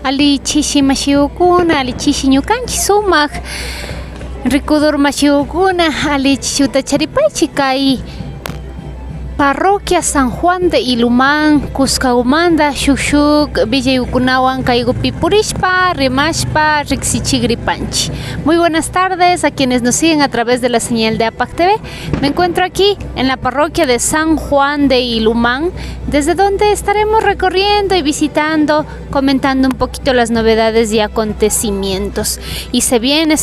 Ali chishi mashiukuna, ali chishi ñukanchik sumak ricudor mashiukuna, ali chishuta charipaychik kay Parroquia San Juan de Ilumán, Cuscaumanda, Shuk Villayukunawan Kaygupi Purishpa, Rimashpa, Rixichigripanchi. Muy buenas tardes a quienes nos siguen a través de la señal de APAC TV. Me encuentro aquí en la parroquia de San Juan de Ilumán, desde donde estaremos recorriendo y visitando, comentando un poquito las novedades y acontecimientos. Y se viene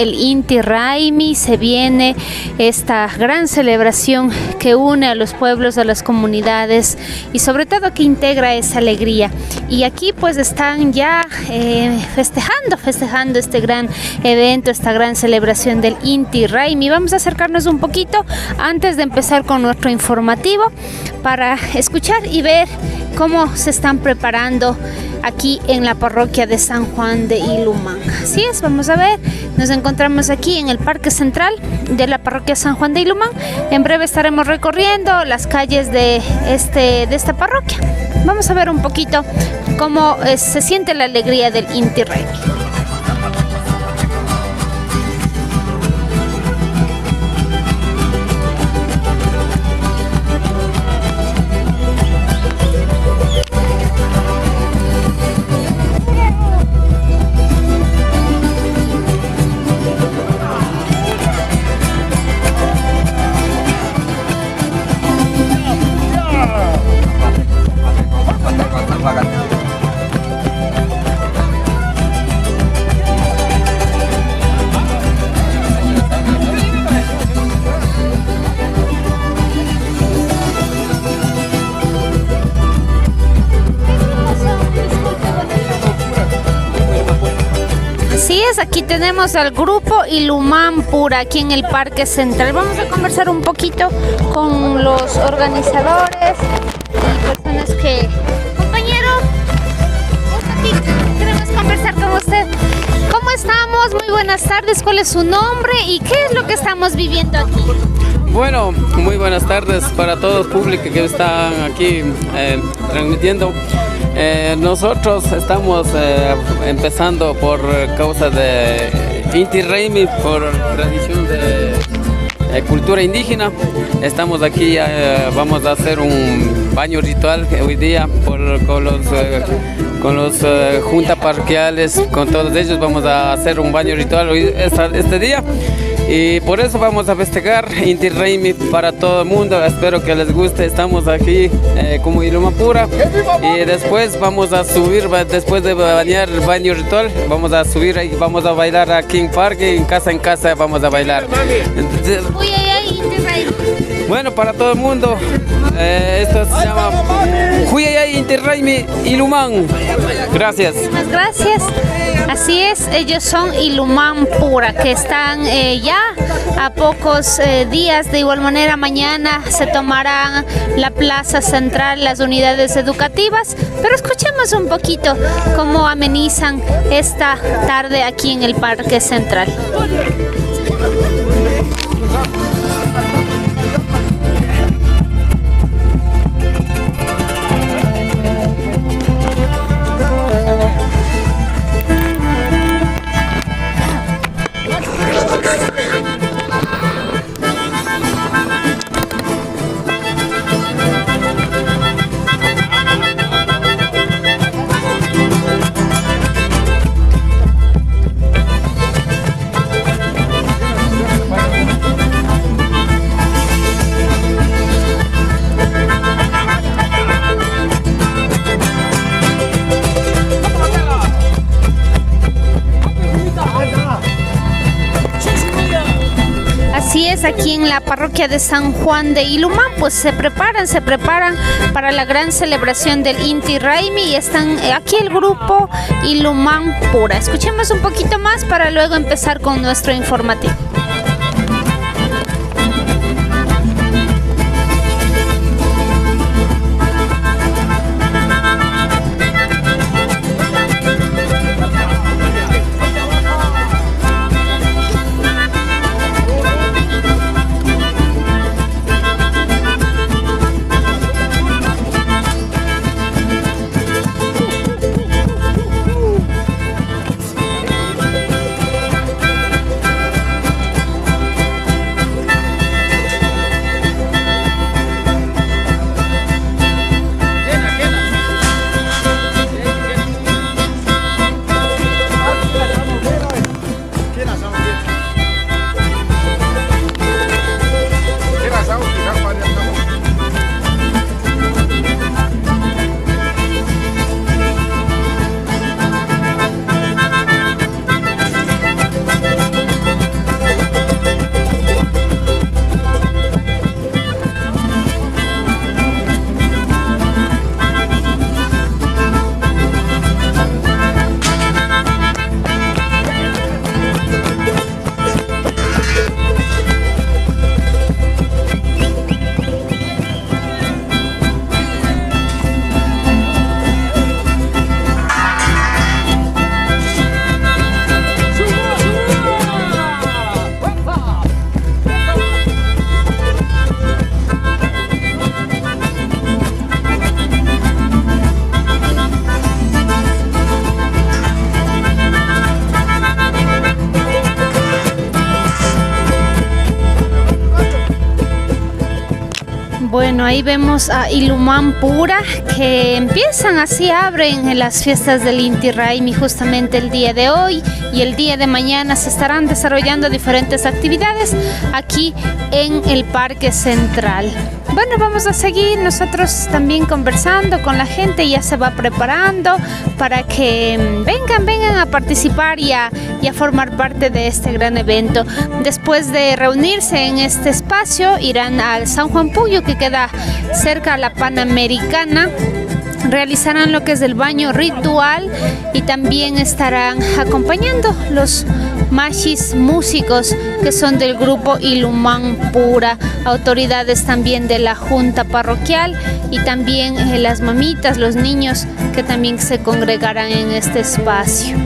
el Inti Raymi, se viene esta gran celebración que une a los pueblos, a las comunidades y sobre todo que integra esa alegría. Y aquí pues están ya festejando este gran evento, esta gran celebración del Inti Raymi. Vamos a acercarnos un poquito antes de empezar con nuestro informativo para escuchar y ver cómo se están preparando aquí en la parroquia de San Juan de Ilumán. Así es, vamos a ver, nos encontramos aquí en el Parque Central de la parroquia San Juan de Ilumán. En breve estaremos recorriendo las calles de esta parroquia. Vamos a ver un poquito cómo se siente la alegría del Inti Raymi. Aquí tenemos al grupo Ilumán Pura aquí en el Parque Central. Vamos a conversar un poquito con los organizadores y personas que... Compañero, aquí queremos conversar con usted. ¿Cómo estamos? Muy buenas tardes. ¿Cuál es su nombre y qué es lo que estamos viviendo aquí? Bueno, muy buenas tardes para todo el público que están aquí transmitiendo. Nosotros estamos empezando por causa de Inti Raymi, por tradición de cultura indígena. Estamos aquí, vamos a hacer un baño ritual hoy día con los juntas parroquiales, con todos ellos vamos a hacer un baño ritual este día. Y por eso vamos a festejar Inti Raymi para todo el mundo. Espero que les guste. Estamos aquí como Ilumán Pura. Y después vamos a subir, después de bañar el baño ritual, vamos a subir y vamos a bailar aquí en parque, en casa vamos a bailar. Bueno, para todo el mundo, esto se llama Huyayay Inti Raymi Ilumán. Gracias. Muchas gracias. Así es, ellos son Ilumán Pura, que están ya a pocos días. De igual manera, mañana se tomarán la plaza central, las unidades educativas. Pero escuchemos un poquito cómo amenizan esta tarde aquí en el Parque Central. Aquí en la parroquia de San Juan de Ilumán, pues se preparan para la gran celebración del Inti Raymi y están aquí el grupo Ilumán Pura. Escuchemos un poquito más para luego empezar con nuestro informativo. Bueno, ahí vemos a Ilumán Pura, que empiezan, así abren las fiestas del Inti Raymi justamente el día de hoy, y el día de mañana se estarán desarrollando diferentes actividades aquí en el Parque Central. Bueno, vamos a seguir nosotros también conversando con la gente, ya se va preparando para que vengan a participar y a formar parte de este gran evento. Después de reunirse en este espacio, irán al San Juan Puyo, que queda cerca a la Panamericana. Realizarán lo que es el baño ritual y también estarán acompañando los machis músicos que son del grupo Ilumán Pura, autoridades también de la junta parroquial y también las mamitas, los niños que también se congregarán en este espacio.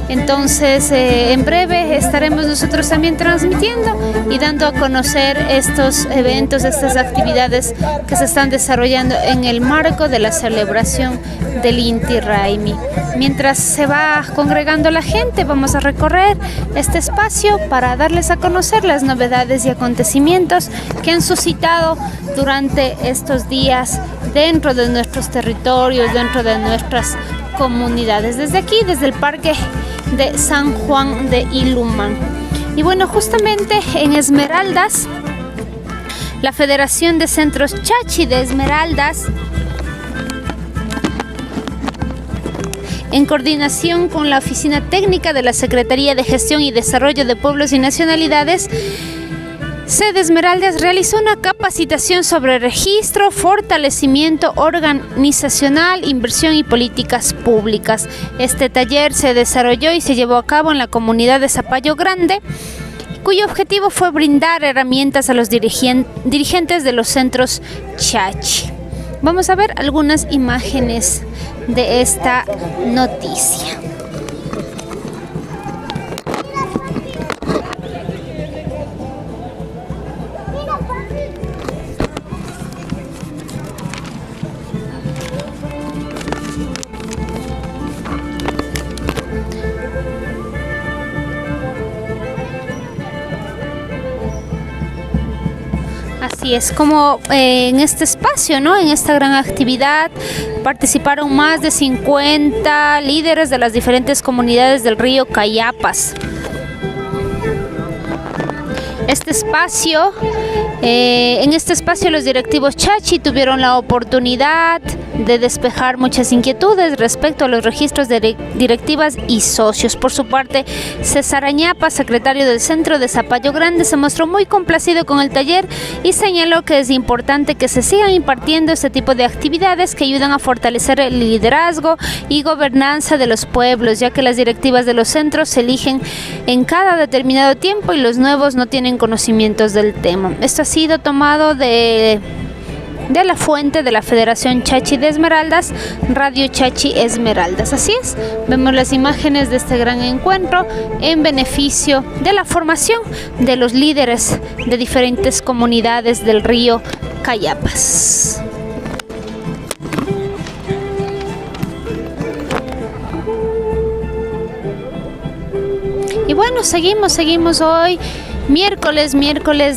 Entonces, en breve estaremos nosotros también transmitiendo y dando a conocer estos eventos, estas actividades que se están desarrollando en el marco de la celebración del Inti Raymi. Mientras se va congregando la gente, vamos a recorrer este espacio para darles a conocer las novedades y acontecimientos que han suscitado durante estos días dentro de nuestros territorios, dentro de nuestras comunidades. Desde aquí, desde el Parque de San Juan de Ilumán. Y bueno, justamente en Esmeraldas, la Federación de Centros Chachi de Esmeraldas, en coordinación con la Oficina Técnica de la Secretaría de Gestión y Desarrollo de Pueblos y Nacionalidades, Sede Esmeraldas realizó una capacitación sobre registro, fortalecimiento organizacional, inversión y políticas públicas. Este taller se desarrolló y se llevó a cabo en la comunidad de Zapallo Grande, cuyo objetivo fue brindar herramientas a los dirigentes de los centros Chachi. Vamos a ver algunas imágenes de esta noticia. Así es, como en este espacio, ¿no? En esta gran actividad participaron más de 50 líderes de las diferentes comunidades del río Cayapas. En este espacio los directivos Chachi tuvieron la oportunidad de despejar muchas inquietudes respecto a los registros de directivas y socios. Por su parte, César Añapa, secretario del Centro de Zapallo Grande, se mostró muy complacido con el taller y señaló que es importante que se sigan impartiendo este tipo de actividades que ayudan a fortalecer el liderazgo y gobernanza de los pueblos, ya que las directivas de los centros se eligen en cada determinado tiempo y los nuevos no tienen conocimientos del tema. Esto ha sido tomado de la fuente de la Federación Chachi de Esmeraldas, Radio Chachi Esmeraldas. Así es, vemos las imágenes de este gran encuentro en beneficio de la formación de los líderes de diferentes comunidades del río Cayapas. Y bueno, seguimos hoy. Miércoles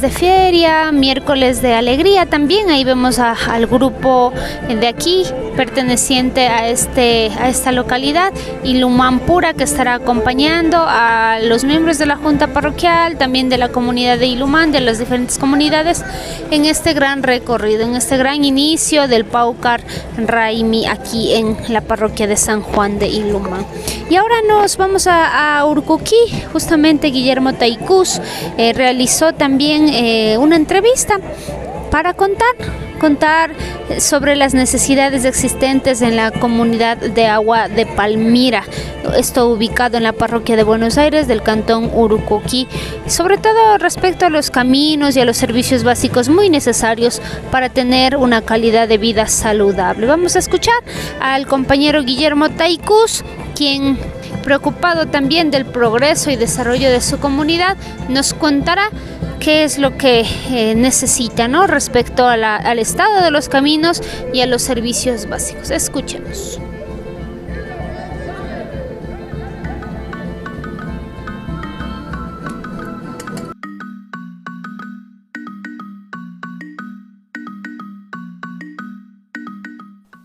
de feria, miércoles de alegría también. Ahí vemos al grupo de aquí perteneciente a esta localidad, Ilumán Pura, que estará acompañando a los miembros de la Junta Parroquial, también de la comunidad de Ilumán, de las diferentes comunidades, en este gran recorrido, en este gran inicio del Paucar Raymi aquí en la parroquia de San Juan de Ilumán. Y ahora nos vamos a Urcuquí. Justamente Guillermo Taicús realizó también una entrevista para contar sobre las necesidades existentes en la comunidad de agua de Palmira, esto ubicado en la parroquia de Buenos Aires del cantón Urucuquí, sobre todo respecto a los caminos y a los servicios básicos muy necesarios para tener una calidad de vida saludable. Vamos a escuchar al compañero Guillermo Taicús, quien, preocupado también del progreso y desarrollo de su comunidad, nos contará qué es lo que necesita, ¿no?, respecto a al estado de los caminos y a los servicios básicos. Escuchemos.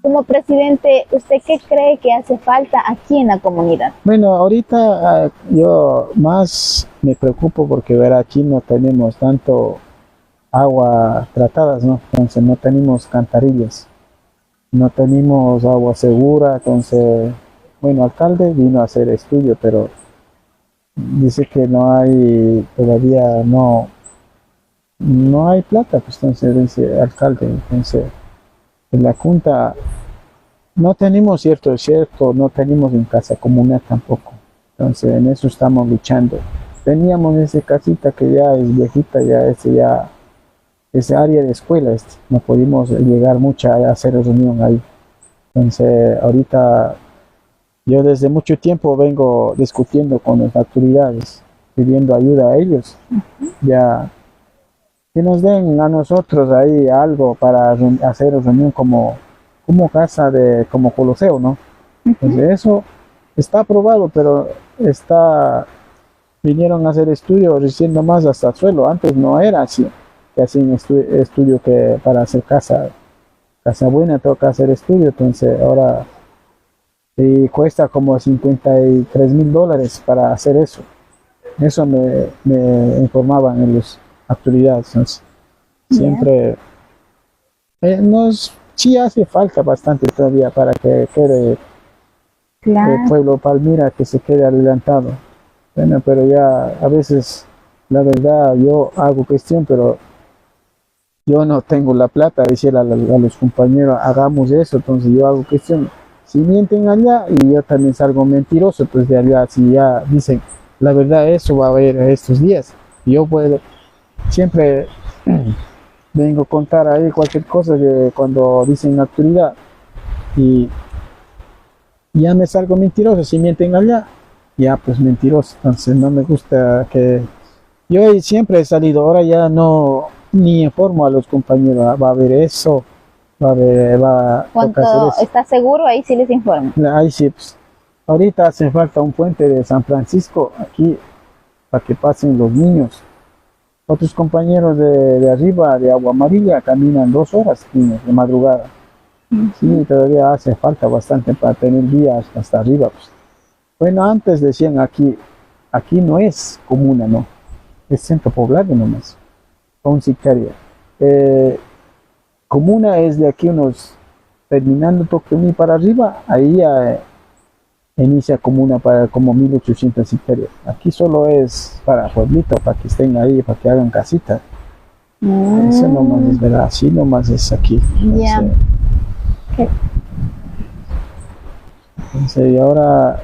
como presidente, ¿usted qué cree que hace falta aquí en la comunidad? Bueno, ahorita yo más me preocupo porque ver aquí no tenemos tanto agua tratadas, ¿no? Entonces no tenemos cantarillas, no tenemos agua segura, entonces, bueno, el alcalde vino a hacer estudio, pero dice que no hay, todavía no hay plata, pues entonces dice el alcalde, entonces en la junta no tenemos cierto, no tenemos en casa comunal tampoco, entonces en eso estamos luchando. Teníamos esa casita que ya es viejita, esa área de escuela, no pudimos llegar mucho a hacer reunión ahí. Entonces ahorita yo desde mucho tiempo vengo discutiendo con las autoridades, pidiendo ayuda a ellos, ya que nos den a nosotros ahí algo para hacer reunión como casa como Coliseo, ¿no? Entonces eso está aprobado, pero vinieron a hacer estudios recién nomás hasta el suelo, antes no era así, que hacían estudio que para hacer casa buena toca hacer estudio, entonces ahora cuesta como $53,000 para hacer eso. Eso me informaban en las autoridades. Entonces, siempre sí hace falta bastante todavía para que quede el pueblo Palmira, que se quede adelantado. Bueno, pero ya a veces, la verdad, yo hago cuestión, pero yo no tengo la plata, decir a los compañeros, hagamos eso, entonces yo hago cuestión. Si mienten allá y yo también salgo mentiroso, pues de allá, si ya dicen la verdad, eso va a haber estos días, yo puedo, siempre vengo a contar ahí cualquier cosa que cuando dicen la autoridad y ya me salgo mentiroso, si mienten allá, ya pues mentiroso, entonces no me gusta que yo siempre he salido, ahora ya no ni informo a los compañeros, va a haber eso. Cuando está seguro, ahí sí les informo. Ahí sí, pues, ahorita hace falta un puente de San Francisco aquí para que pasen los niños. Otros compañeros de arriba, de Agua Amarilla, caminan 2 horas, niños, de madrugada. Sí, todavía hace falta bastante para tener vías hasta arriba. Pues. Bueno, antes decían aquí no es comuna, no, es centro poblado nomás, con Sicaria. Comuna es de aquí unos, terminando Toquemí para arriba, ahí ya inicia comuna para como 1800 hectáreas. Aquí solo es para pueblito, para que estén ahí, para que hagan casita. Eso nomás es verdad, así nomás es aquí. Ya. Entonces, y ahora,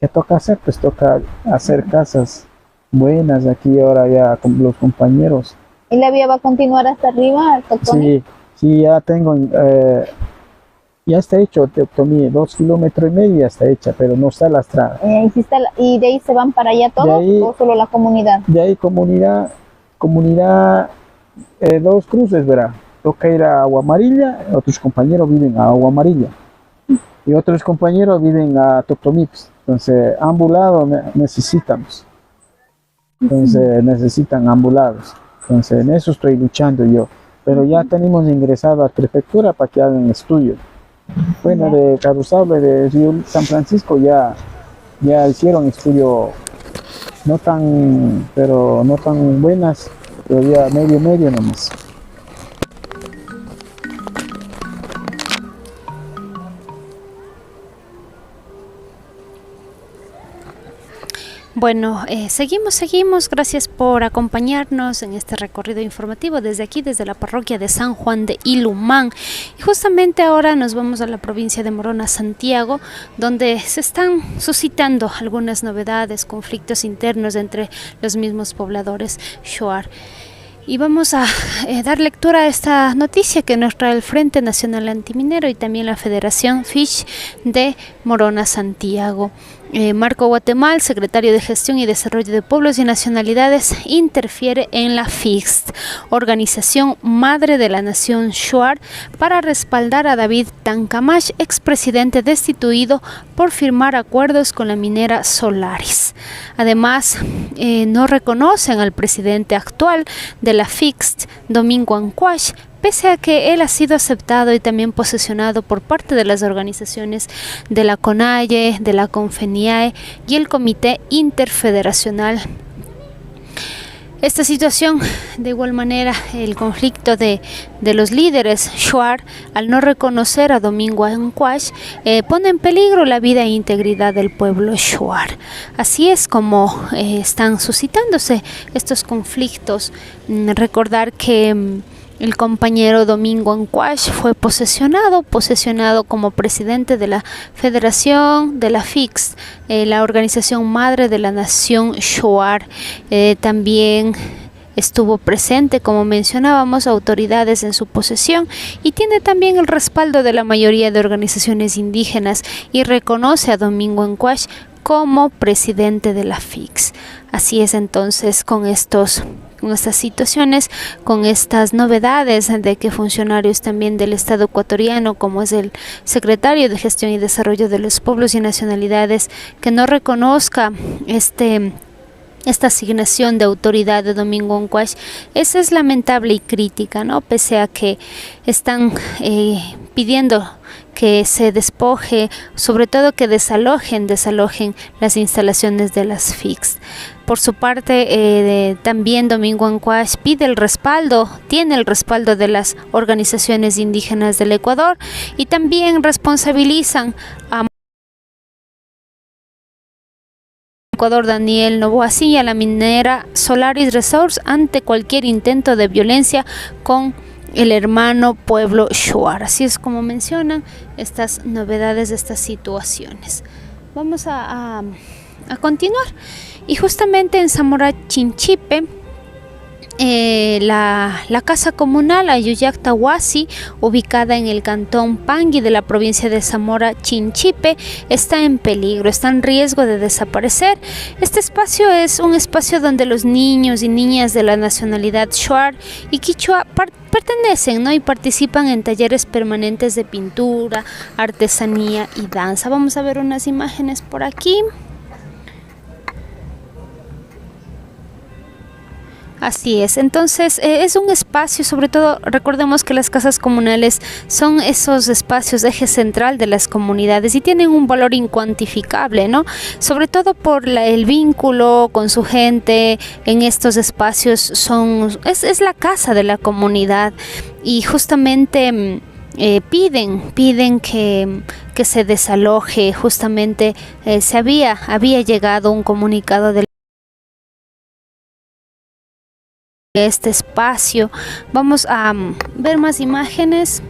¿qué toca hacer? Pues toca hacer casas buenas aquí ahora ya con los compañeros. ¿Y la vía va a continuar hasta arriba? Sí, ya tengo, ya está hecho, tomé 2,5 kilómetros, ya está hecha, pero no está lastrada. ¿Y de ahí se van para allá todos o solo la comunidad? De ahí comunidad, 2 cruces, verá. Toca ir a Agua Amarilla, otros compañeros viven a Agua Amarilla y otros compañeros viven a Totomips. Entonces, ambos lados necesitamos. Entonces, necesitan ambos lados. Entonces, en eso estoy luchando yo. Pero ya tenemos ingresado a prefectura para que hagan estudio. Bueno, de Caruzable, de Río San Francisco, ya hicieron estudio no tan buenas, pero ya medio nomás. Bueno, seguimos. Gracias por acompañarnos en este recorrido informativo desde aquí, desde la parroquia de San Juan de Ilumán. Y justamente ahora nos vamos a la provincia de Morona, Santiago, donde se están suscitando algunas novedades, conflictos internos entre los mismos pobladores shuar. Y vamos a dar lectura a esta noticia que nos trae el Frente Nacional Antiminero y también la Federación Fish de Morona, Santiago. Marco Guatemala, secretario de Gestión y Desarrollo de Pueblos y Nacionalidades, interfiere en la FIXT, organización madre de la nación shuar, para respaldar a David Tancamash, expresidente destituido por firmar acuerdos con la minera Solaris. Además, no reconocen al presidente actual de la FIXT, Domingo Ancuash, pese a que él ha sido aceptado y también posesionado por parte de las organizaciones de la CONAIE, de la CONFENIAE y el Comité Interfederacional. Esta situación, de igual manera, el conflicto de los líderes Shuar, al no reconocer a Domingo Ancuash, pone en peligro la vida e integridad del pueblo Shuar. Así es como están suscitándose estos conflictos. Recordar que el compañero Domingo Ancuash fue posesionado como presidente de la Federación de la FIX, la organización madre de la nación Shuar. También estuvo presente, como mencionábamos, autoridades en su posesión y tiene también el respaldo de la mayoría de organizaciones indígenas y reconoce a Domingo Ancuash como presidente de la FIX. Así es entonces con estas situaciones, con estas novedades de que funcionarios también del Estado ecuatoriano, como es el secretario de Gestión y Desarrollo de los Pueblos y Nacionalidades, que no reconozca esta asignación de autoridad de Domingo Ancuash, esa es lamentable y crítica, ¿no? Pese a que están pidiendo que se despoje, sobre todo que desalojen las instalaciones de las FIX. Por su parte, también Domingo Ancuash tiene el respaldo de las organizaciones indígenas del Ecuador y también responsabilizan a Ecuador Daniel Noboa y a la minera Solaris Resource ante cualquier intento de violencia con el hermano pueblo Shuar. Así es como mencionan estas novedades de estas situaciones. Vamos a continuar. Y justamente en Zamora Chinchipe, la casa comunal Ayuyactahuasi, ubicada en el cantón Pangui de la provincia de Zamora Chinchipe, está en peligro, está en riesgo de desaparecer. Este espacio es un espacio donde los niños y niñas de la nacionalidad Shuar y Quichua pertenecen, ¿no? Y participan en talleres permanentes de pintura, artesanía y danza. Vamos a ver unas imágenes por aquí. Así es, entonces es un espacio, sobre todo recordemos que las casas comunales son esos espacios, eje central de las comunidades y tienen un valor incuantificable, ¿no? Sobre todo por el vínculo con su gente en estos espacios, es la casa de la comunidad y justamente piden que se desaloje. Justamente había llegado un comunicado del este espacio. Vamos a ver más imágenes.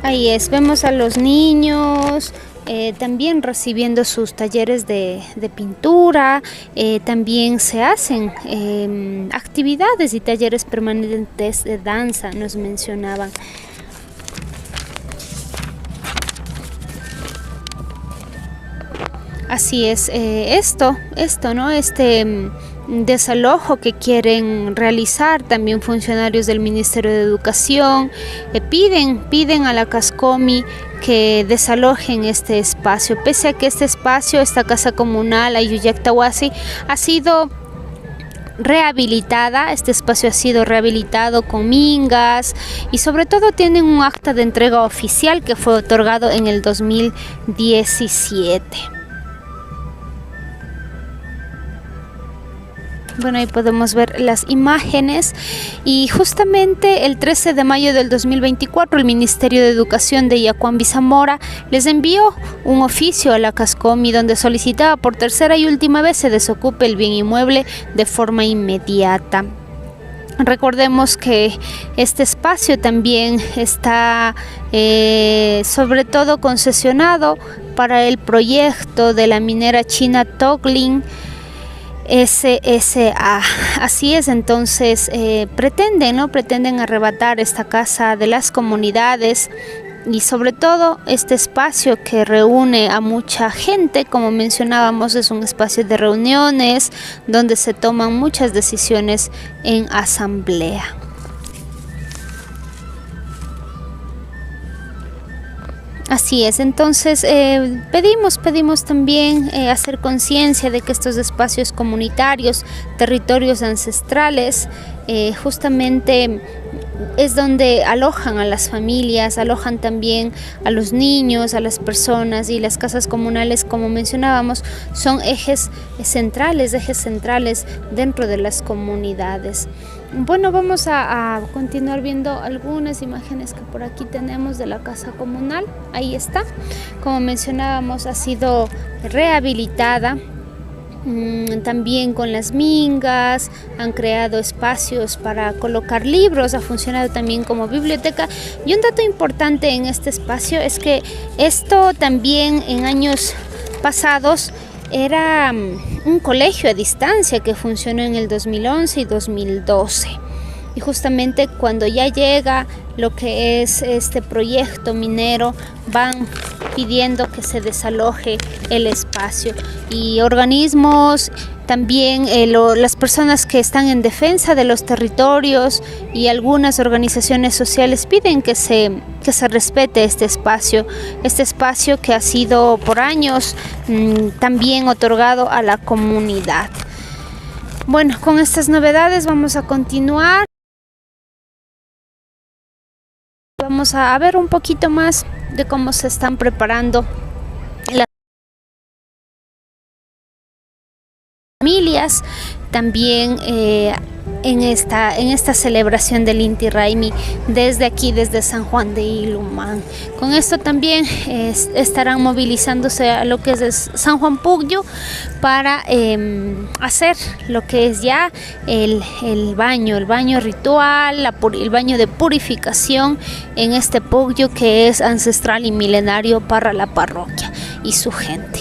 Ahí vemos a los niños también recibiendo sus talleres de pintura. También se hacen actividades y talleres permanentes de danza, nos mencionaban. Así es, ¿no? Este desalojo que quieren realizar también funcionarios del Ministerio de Educación, piden a la Cascomi que desalojen este espacio, pese a que este espacio, esta casa comunal Ayuyactahuasi, ha sido rehabilitada. Este espacio ha sido rehabilitado con mingas y sobre todo tienen un acta de entrega oficial que fue otorgado en el 2017. Bueno, ahí podemos ver las imágenes y justamente el 13 de mayo del 2024 el Ministerio de Educación de Yacuambi Zamora les envió un oficio a la Cascomi donde solicitaba por tercera y última vez se desocupe el bien inmueble de forma inmediata. Recordemos que este espacio también está sobre todo concesionado para el proyecto de la minera china Toglin SSA. Así es, entonces pretenden arrebatar esta casa de las comunidades y sobre todo este espacio que reúne a mucha gente. Como mencionábamos, es un espacio de reuniones donde se toman muchas decisiones en asamblea. Así es, entonces pedimos también hacer conciencia de que estos espacios comunitarios, territorios ancestrales, justamente es donde alojan a las familias, alojan también a los niños, a las personas, y las casas comunales, como mencionábamos, son ejes centrales dentro de las comunidades. Bueno, vamos a continuar viendo algunas imágenes que por aquí tenemos de la casa comunal. Ahí está, como mencionábamos, ha sido rehabilitada. También con las mingas, han creado espacios para colocar libros, ha funcionado también como biblioteca. Y un dato importante en este espacio es que esto también en años pasados era un colegio a distancia que funcionó en el 2011 y 2012. Y justamente cuando ya llega lo que es este proyecto minero, van pidiendo que se desaloje el espacio, y organismos también, las personas que están en defensa de los territorios y algunas organizaciones sociales piden que se respete este espacio que ha sido por años también otorgado a la comunidad. Bueno, con estas novedades vamos a continuar. Vamos a ver un poquito más de cómo se están preparando las familias también en esta celebración del Inti Raymi desde aquí, desde San Juan de Ilumán. Con esto también estarán movilizándose a lo que es San Juan Pugyu para hacer lo que es ya el baño ritual, el baño de purificación en este Pugyu que es ancestral y milenario para la parroquia y su gente.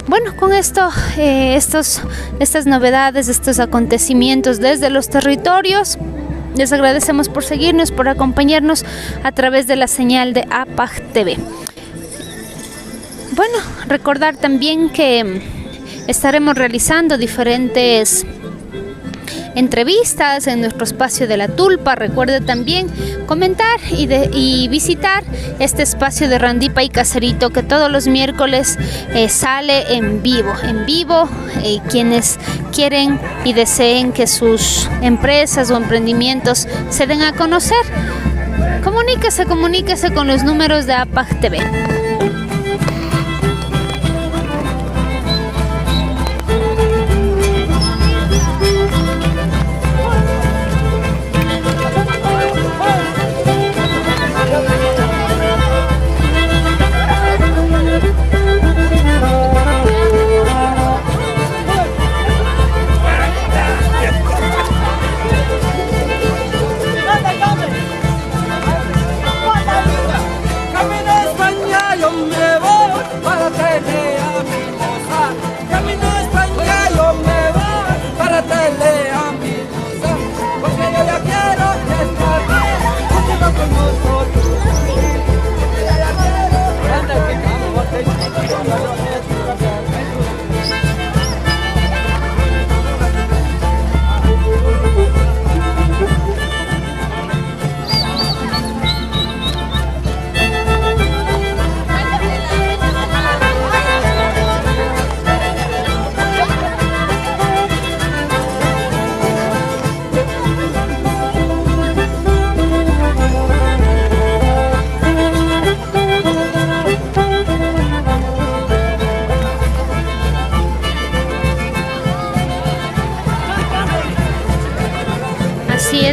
Bueno, con esto, estas novedades, estos acontecimientos desde los territorios, les agradecemos por seguirnos, por acompañarnos a través de la señal de APAG TV. Bueno, recordar también que estaremos realizando diferentes entrevistas en nuestro espacio de la Tulpa. Recuerde también comentar y visitar este espacio de Randipa y Caserito, que todos los miércoles sale en vivo. Quienes quieren y deseen que sus empresas o emprendimientos se den a conocer, comuníquese con los números de APAG TV.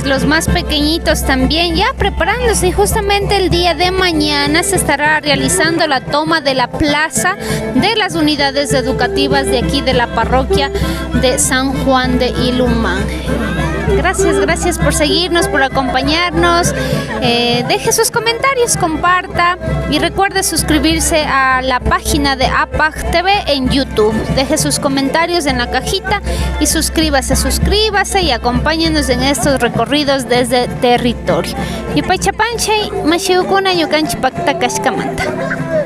Los más pequeñitos también ya preparándose, y justamente el día de mañana se estará realizando la toma de la plaza de las unidades educativas de aquí de la parroquia de San Juan de Ilumán. Gracias por seguirnos, por acompañarnos. Deje sus comentarios, comparta y recuerde suscribirse a la página de APAG TV en YouTube. Deje sus comentarios en la cajita y suscríbase y acompáñenos en estos recorridos desde territorio. Y Pachapanche, Mashiukuna Yukanchi Pakta Kashkamanta.